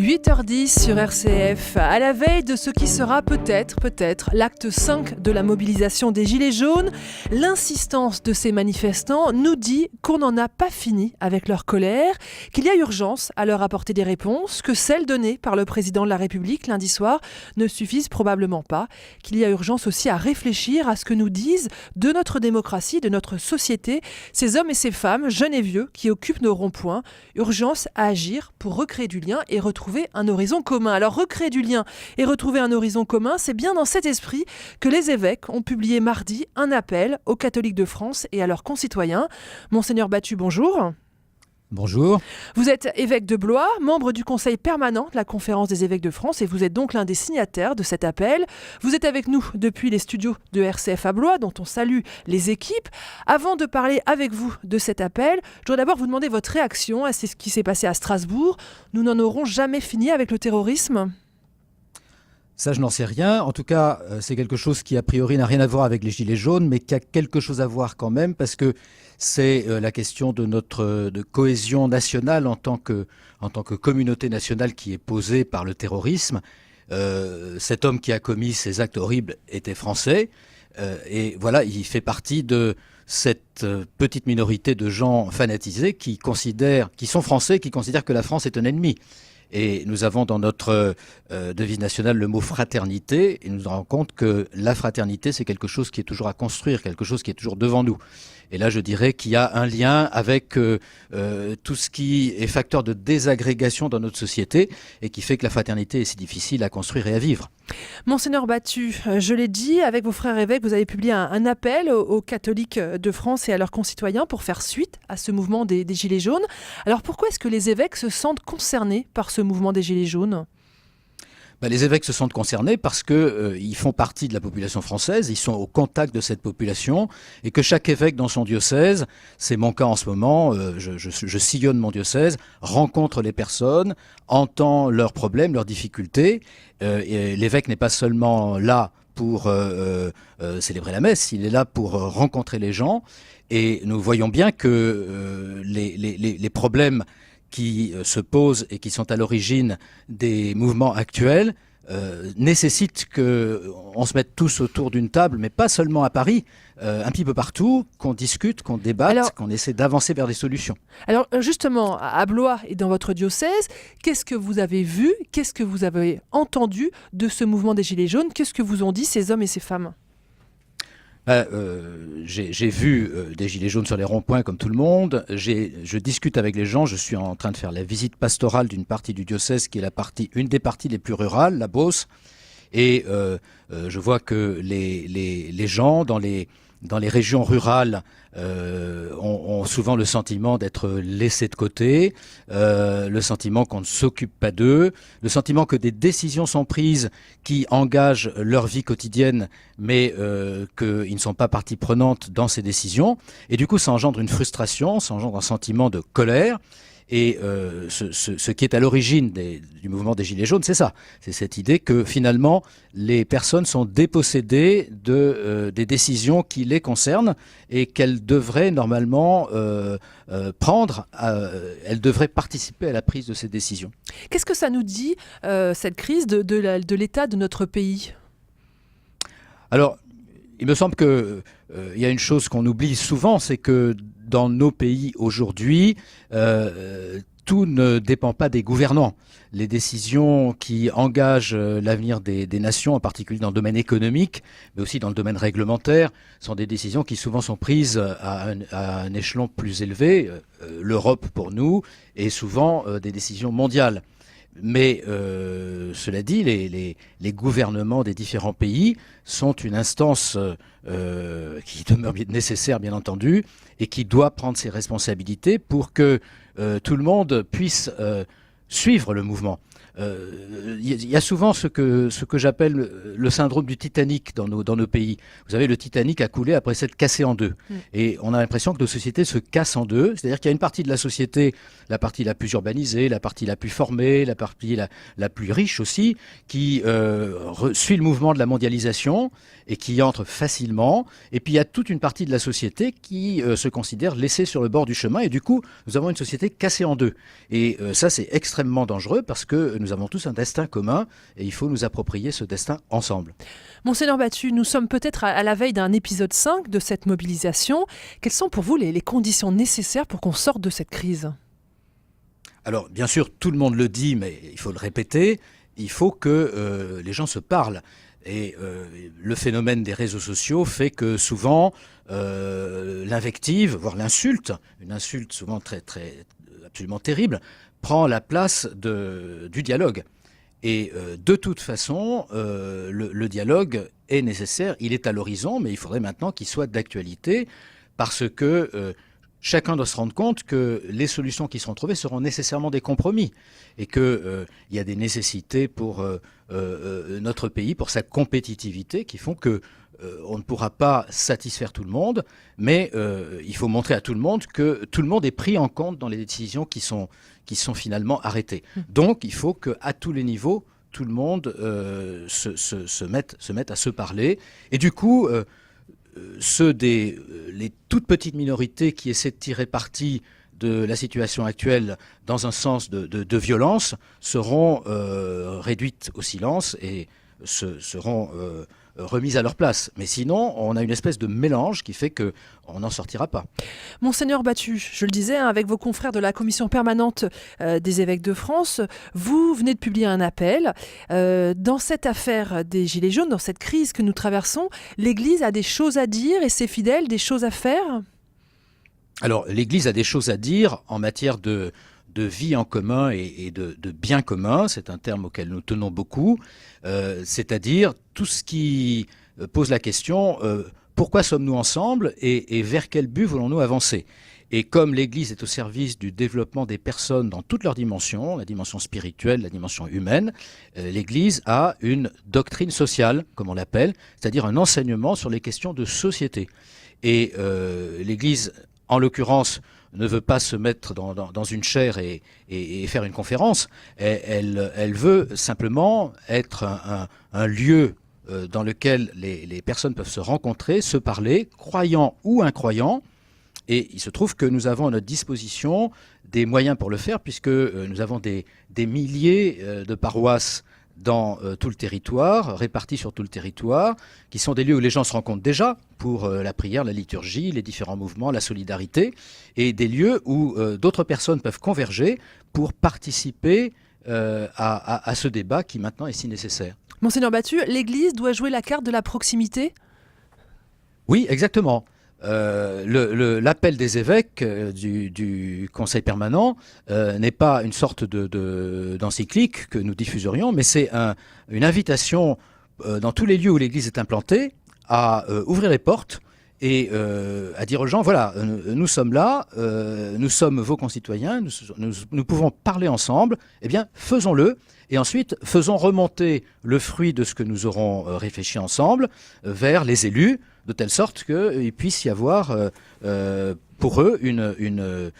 8h10 sur RCF, à la veille de ce qui sera peut-être l'acte 5 de la mobilisation des Gilets jaunes, l'insistance de ces manifestants nous dit qu'on n'en a pas fini avec leur colère, qu'il y a urgence à leur apporter des réponses, que celles données par le président de la République lundi soir ne suffisent probablement pas, qu'il y a urgence aussi à réfléchir à ce que nous disent de notre démocratie, de notre société, ces hommes et ces femmes, jeunes et vieux, qui occupent nos ronds-points. Urgence à agir pour recréer du lien et retrouver un horizon commun. Alors recréer du lien et retrouver un horizon commun, c'est bien dans cet esprit que les évêques ont publié mardi un appel aux catholiques de France et à leurs concitoyens. Monseigneur Battu, bonjour. Bonjour. Vous êtes évêque de Blois, membre du conseil permanent de la Conférence des évêques de France et vous êtes donc l'un des signataires de cet appel. Vous êtes avec nous depuis les studios de RCF à Blois, dont on salue les équipes. Avant de parler avec vous de cet appel, je voudrais d'abord vous demander votre réaction à ce qui s'est passé à Strasbourg. Nous n'en aurons jamais fini avec le terrorisme ? Ça, je n'en sais rien. En tout cas, c'est quelque chose qui, a priori, n'a rien à voir avec les Gilets jaunes, mais qui a quelque chose à voir quand même, parce que c'est la question de notre cohésion nationale en tant que communauté nationale qui est posée par le terrorisme. Cet homme qui a commis ces actes horribles était français, et voilà, il fait partie de cette petite minorité de gens fanatisés qui sont français, qui considèrent que la France est un ennemi. Et nous avons dans notre devise nationale le mot fraternité, et nous nous rendons compte que la fraternité, c'est quelque chose qui est toujours à construire, quelque chose qui est toujours devant nous. Et là, je dirais qu'il y a un lien avec tout ce qui est facteur de désagrégation dans notre société et qui fait que la fraternité est si difficile à construire et à vivre. Monseigneur Battu, je l'ai dit, avec vos frères évêques, vous avez publié un appel aux catholiques de France et à leurs concitoyens pour faire suite à ce mouvement des Gilets jaunes. Alors pourquoi est-ce que les évêques se sentent concernés par ce mouvement des Gilets jaunes ? Les évêques se sentent concernés parce qu'ils font partie de la population française, ils sont au contact de cette population et que chaque évêque dans son diocèse, c'est mon cas en ce moment, je sillonne mon diocèse, rencontre les personnes, entend leurs problèmes, leurs difficultés. Et l'évêque n'est pas seulement là pour célébrer la messe, il est là pour rencontrer les gens et nous voyons bien que les problèmes qui se posent et qui sont à l'origine des mouvements actuels nécessitent qu'on se mette tous autour d'une table, mais pas seulement à Paris, un petit peu partout, qu'on discute, qu'on débatte, qu'on essaie d'avancer vers des solutions. Alors justement, à Blois et dans votre diocèse, qu'est-ce que vous avez vu, qu'est-ce que vous avez entendu de ce mouvement des Gilets jaunes ? Qu'est-ce que vous ont dit ces hommes et ces femmes ? J'ai vu des gilets jaunes sur les ronds-points comme tout le monde. Je discute avec les gens. Je suis en train de faire la visite pastorale d'une partie du diocèse qui est une des parties les plus rurales, la Beauce. Et je vois que les gens dans les régions rurales ont souvent le sentiment d'être laissés de côté, le sentiment qu'on ne s'occupe pas d'eux, le sentiment que des décisions sont prises qui engagent leur vie quotidienne, mais qu'ils ne sont pas partie prenante dans ces décisions. Et du coup, ça engendre une frustration, ça engendre un sentiment de colère. Et ce qui est à l'origine du mouvement des Gilets jaunes, c'est ça. C'est cette idée que finalement, les personnes sont dépossédées des décisions qui les concernent et qu'elles devraient normalement prendre, elles devraient participer à la prise de ces décisions. Qu'est-ce que ça nous dit, cette crise de l'état de notre pays ? Alors, il me semble qu'il y a une chose qu'on oublie souvent, c'est que dans nos pays aujourd'hui, tout ne dépend pas des gouvernants. Les décisions qui engagent l'avenir des nations, en particulier dans le domaine économique, mais aussi dans le domaine réglementaire, sont des décisions qui souvent sont prises à un échelon plus élevé. L'Europe, pour nous, est souvent des décisions mondiales. Mais cela dit, les gouvernements des différents pays sont une instance qui demeure nécessaire, bien entendu, et qui doit prendre ses responsabilités pour que tout le monde puisse suivre le mouvement. Il y a souvent ce que j'appelle le syndrome du Titanic dans nos pays. Vous savez, le Titanic a coulé après s'être cassé en deux. Et on a l'impression que nos sociétés se cassent en deux. C'est-à-dire qu'il y a une partie de la société, la partie la plus urbanisée, la partie la plus formée, la partie la plus riche aussi, qui suit le mouvement de la mondialisation et qui y entre facilement. Et puis il y a toute une partie de la société qui se considère laissée sur le bord du chemin. Et du coup, nous avons une société cassée en deux. Et ça, c'est extrêmement extrêmement dangereux parce que nous avons tous un destin commun et il faut nous approprier ce destin ensemble. Monseigneur Battu, nous sommes peut-être à la veille d'un épisode 5 de cette mobilisation. Quelles sont pour vous les conditions nécessaires pour qu'on sorte de cette crise ? Alors, bien sûr, tout le monde le dit, mais il faut le répéter, il faut que les gens se parlent. Et le phénomène des réseaux sociaux fait que souvent, l'invective, voire l'insulte, une insulte souvent absolument terrible, prend la place du dialogue. Et de toute façon, le dialogue est nécessaire, il est à l'horizon, mais il faudrait maintenant qu'il soit d'actualité, parce que chacun doit se rendre compte que les solutions qui seront trouvées seront nécessairement des compromis et qu'il y a des nécessités pour notre pays, pour sa compétitivité, qui font que on ne pourra pas satisfaire tout le monde, mais il faut montrer à tout le monde que tout le monde est pris en compte dans les décisions qui sont finalement arrêtées. Donc il faut qu'à tous les niveaux, tout le monde se mette à se parler. Et du coup, les toutes petites minorités qui essaient de tirer parti de la situation actuelle dans un sens de violence seront réduites au silence et seront remises à leur place. Mais sinon, on a une espèce de mélange qui fait qu'on n'en sortira pas. Monseigneur Battu, je le disais, avec vos confrères de la Commission permanente des évêques de France, vous venez de publier un appel. Dans cette affaire des Gilets jaunes, dans cette crise que nous traversons, l'Église a des choses à dire et ses fidèles des choses à faire ? Alors, l'Église a des choses à dire en matière de vie en commun et de bien commun, c'est un terme auquel nous tenons beaucoup, c'est-à-dire tout ce qui pose la question pourquoi sommes-nous ensemble et vers quel but voulons-nous avancer ? Et comme l'Église est au service du développement des personnes dans toutes leurs dimensions, la dimension spirituelle, la dimension humaine, l'Église a une doctrine sociale, comme on l'appelle, c'est-à-dire un enseignement sur les questions de société. Et l'Église, en l'occurrence, ne veut pas se mettre dans une chaire et faire une conférence. Elle veut simplement être un lieu dans lequel les personnes peuvent se rencontrer, se parler, croyants ou incroyants. Et il se trouve que nous avons à notre disposition des moyens pour le faire, puisque nous avons des milliers de paroisses dans tout le territoire, répartis sur tout le territoire, qui sont des lieux où les gens se rencontrent déjà pour la prière, la liturgie, les différents mouvements, la solidarité, et des lieux où d'autres personnes peuvent converger pour participer à ce débat qui maintenant est si nécessaire. Monseigneur Battu, l'Église doit jouer la carte de la proximité ? Oui, exactement. L'appel des évêques du Conseil permanent n'est pas une sorte d'encyclique que nous diffuserions, mais c'est une invitation dans tous les lieux où l'Église est implantée à ouvrir les portes et à dire aux gens, voilà, nous sommes là, nous sommes vos concitoyens, nous pouvons parler ensemble, eh bien faisons-le. Et ensuite, faisons remonter le fruit de ce que nous aurons réfléchi ensemble vers les élus, de telle sorte qu'il puisse y avoir pour eux une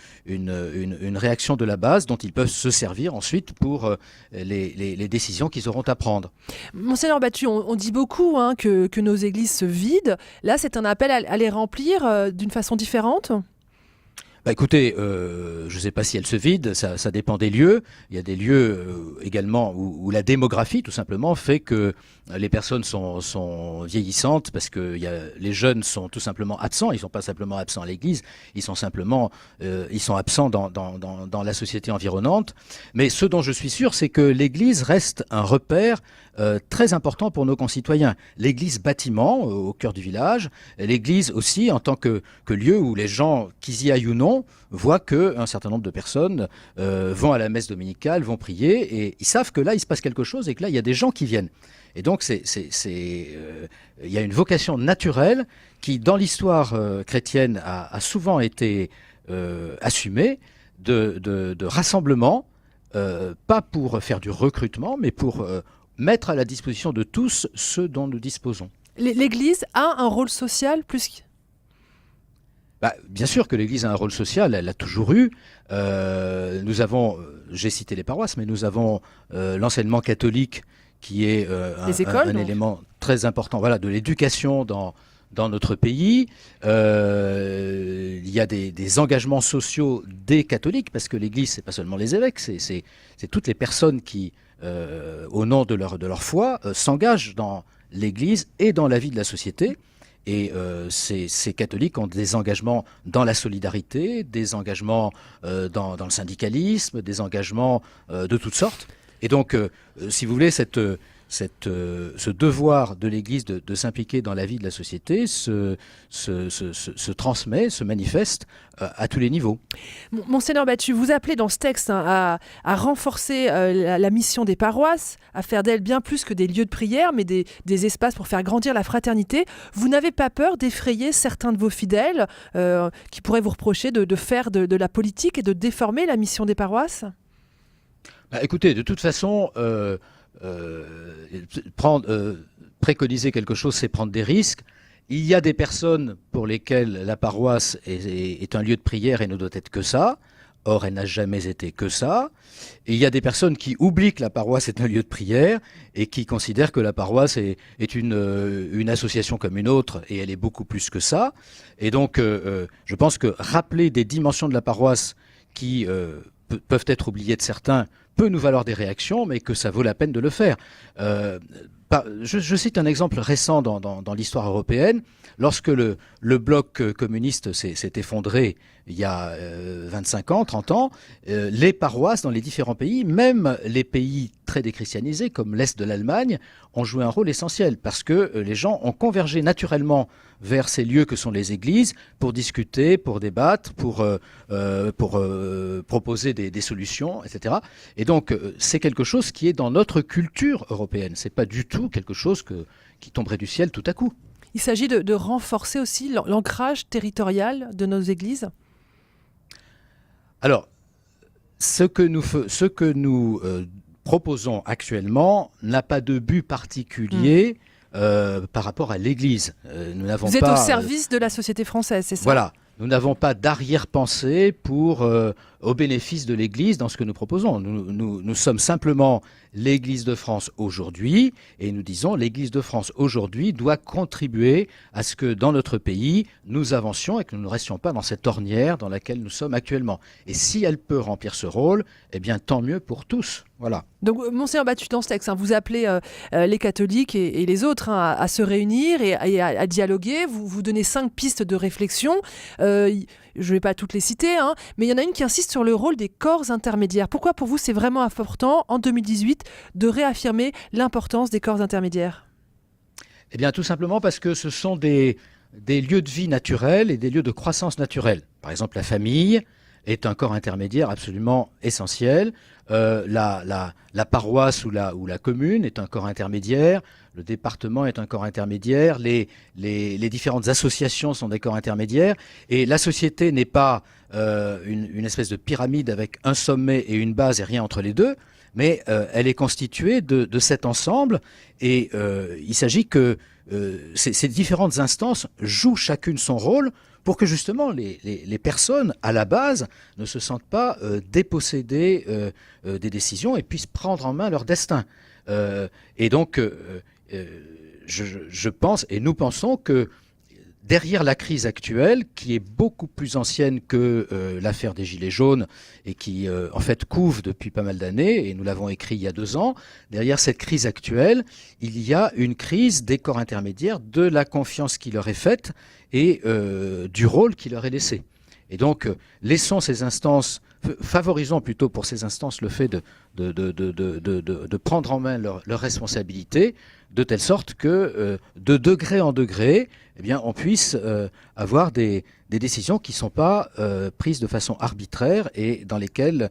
réaction de la base dont ils peuvent se servir ensuite pour les décisions qu'ils auront à prendre. Monseigneur Battu, on dit beaucoup que nos églises se vident. Là, c'est un appel à les remplir d'une façon différente ? Bah écoutez, je ne sais pas si elles se vident, ça dépend des lieux. Il y a des lieux également où la démographie, tout simplement, fait que les personnes sont vieillissantes parce que les jeunes sont tout simplement absents. Ils ne sont pas simplement absents à l'église, ils sont absents dans la société environnante. Mais ce dont je suis sûr, c'est que l'église reste un repère très important pour nos concitoyens. L'église bâtiment au cœur du village, l'église aussi en tant que lieu où les gens, qu'ils y aillent ou non, voient qu'un certain nombre de personnes vont à la messe dominicale, vont prier, et ils savent que là, il se passe quelque chose et que là, il y a des gens qui viennent. Et donc, il y a une vocation naturelle qui, dans l'histoire chrétienne, a souvent été assumée de rassemblement, pas pour faire du recrutement, mais pour mettre à la disposition de tous ce dont nous disposons. L'Église a un rôle social plus... Bien sûr que l'Église a un rôle social, elle l'a toujours eu. Nous avons, j'ai cité les paroisses, mais nous avons l'enseignement catholique qui est un élément très important, voilà, de l'éducation dans dans notre pays. Il y a des engagements sociaux des catholiques, parce que l'Église, c'est pas seulement les évêques, c'est toutes les personnes qui, au nom de leur foi, s'engagent dans l'Église et dans la vie de la société. Et ces catholiques ont des engagements dans la solidarité, des engagements dans le syndicalisme, des engagements de toutes sortes. Et donc, si vous voulez, ce devoir de l'Église de s'impliquer dans la vie de la société se transmet, se manifeste à tous les niveaux. Monseigneur Battu, vous appelez dans ce texte à renforcer la mission des paroisses, à faire d'elles bien plus que des lieux de prière, mais des espaces pour faire grandir la fraternité. Vous n'avez pas peur d'effrayer certains de vos fidèles qui pourraient vous reprocher de faire de la politique et de déformer la mission des paroisses ? Écoutez, de toute façon, préconiser quelque chose, c'est prendre des risques. Il y a des personnes pour lesquelles la paroisse est un lieu de prière et ne doit être que ça. Or, elle n'a jamais été que ça. Et il y a des personnes qui oublient que la paroisse est un lieu de prière et qui considèrent que la paroisse est une association comme une autre et elle est beaucoup plus que ça. Et donc, je pense que rappeler des dimensions de la paroisse qui peuvent être oubliées de certains peut nous valoir des réactions, mais que ça vaut la peine de le faire. Je cite un exemple récent dans l'histoire européenne. Lorsque le bloc communiste s'est effondré il y a 25 ans, 30 ans, les paroisses dans les différents pays, même les pays très déchristianisés comme l'Est de l'Allemagne, ont joué un rôle essentiel parce que les gens ont convergé naturellement vers ces lieux que sont les églises pour discuter, pour débattre, pour proposer des solutions, etc. Et donc, c'est quelque chose qui est dans notre culture européenne. C'est pas du tout quelque chose qui tomberait du ciel tout à coup. Il s'agit de renforcer aussi l'ancrage territorial de nos églises. Alors, ce que nous proposons actuellement n'a pas de but particulier par rapport à l'Église. Vous êtes au service de la société française, c'est ça ? Voilà. Nous n'avons pas d'arrière-pensée au bénéfice de l'Église dans ce que nous proposons. Nous sommes simplement l'Église de France aujourd'hui et nous disons l'Église de France aujourd'hui doit contribuer à ce que dans notre pays, nous avancions et que nous ne restions pas dans cette ornière dans laquelle nous sommes actuellement. Et si elle peut remplir ce rôle, eh bien tant mieux pour tous. Voilà. Donc, Monseigneur Battu, dans ce texte, vous appelez les catholiques et les autres à se réunir et à dialoguer. Vous donnez 5 pistes de réflexion. Je ne vais pas toutes les citer, mais il y en a une qui insiste sur le rôle des corps intermédiaires. Pourquoi pour vous c'est vraiment important, en 2018, de réaffirmer l'importance des corps intermédiaires ? Eh bien, tout simplement parce que ce sont des lieux de vie naturels et des lieux de croissance naturelle. Par exemple, la famille est un corps intermédiaire absolument essentiel. La paroisse ou la commune est un corps intermédiaire. Le département est un corps intermédiaire. Les différentes associations sont des corps intermédiaires. Et la société n'est pas une espèce de pyramide avec un sommet et une base et rien entre les deux, mais elle est constituée de cet ensemble. Et il s'agit que ces différentes instances jouent chacune son rôle pour que justement les personnes à la base ne se sentent pas dépossédées des décisions et puissent prendre en main leur destin. Et donc, je pense, et nous pensons que derrière la crise actuelle, qui est beaucoup plus ancienne que l'affaire des Gilets jaunes et qui, en fait, couve depuis pas mal d'années, et nous l'avons écrit il y a 2 ans, derrière cette crise actuelle, il y a une crise des corps intermédiaires, de la confiance qui leur est faite et du rôle qui leur est laissé. Et donc, laissons ces instances, favorisons plutôt pour ces instances le fait de prendre en main leurs responsabilités, de telle sorte que, de degré en degré, eh bien, on puisse avoir des décisions qui ne sont pas prises de façon arbitraire et dans lesquelles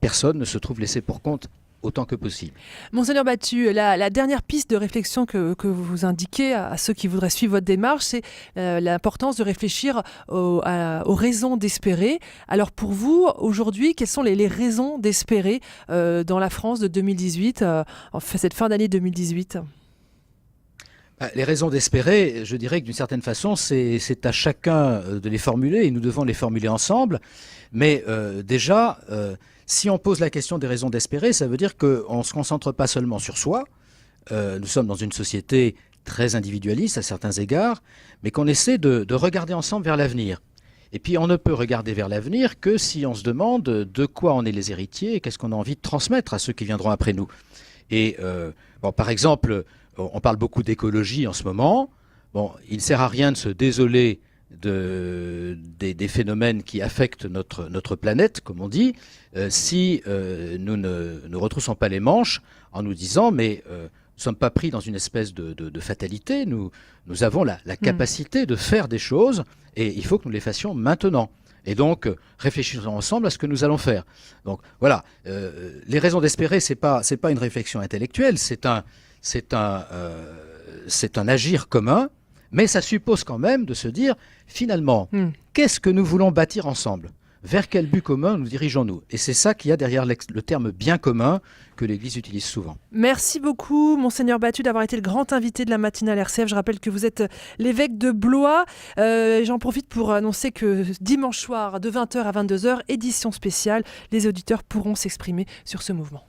personne ne se trouve laissé pour compte autant que possible. Monseigneur Battu, la dernière piste de réflexion que vous indiquez à ceux qui voudraient suivre votre démarche, c'est l'importance de réflechir aux raisons d'espérer. Alors pour vous, aujourd'hui, quelles sont les raisons d'espérer dans la France de 2018, cette fin d'année 2018 ? Les raisons d'espérer, je dirais que d'une certaine façon, c'est à chacun de les formuler et nous devons les formuler ensemble. Mais déjà, si on pose la question des raisons d'espérer, ça veut dire qu'on ne se concentre pas seulement sur soi. Nous sommes dans une société très individualiste à certains égards, mais qu'on essaie de regarder ensemble vers l'avenir. Et puis on ne peut regarder vers l'avenir que si on se demande de quoi on est les héritiers et qu'est-ce qu'on a envie de transmettre à ceux qui viendront après nous. Et bon, par exemple, on parle beaucoup d'écologie en ce moment. Bon, il ne sert à rien de se désoler des phénomènes qui affectent notre planète, comme on dit, si nous ne retroussons pas les manches en nous disant mais nous ne sommes pas pris dans une espèce de fatalité, nous avons la capacité de faire des choses et il faut que nous les fassions maintenant. Et donc, réfléchissons ensemble à ce que nous allons faire. Donc voilà, les raisons d'espérer, c'est pas une réflexion intellectuelle, c'est un agir commun. Mais ça suppose quand même de se dire, finalement, qu'est-ce que nous voulons bâtir ensemble ? Vers quel but commun nous dirigeons-nous ? Et c'est ça qu'il y a derrière le terme bien commun que l'Église utilise souvent. Merci beaucoup, Monseigneur Battu, d'avoir été le grand invité de la matinale RCF. Je rappelle que vous êtes l'évêque de Blois. J'en profite pour annoncer que dimanche soir, de 20h à 22h, édition spéciale, les auditeurs pourront s'exprimer sur ce mouvement.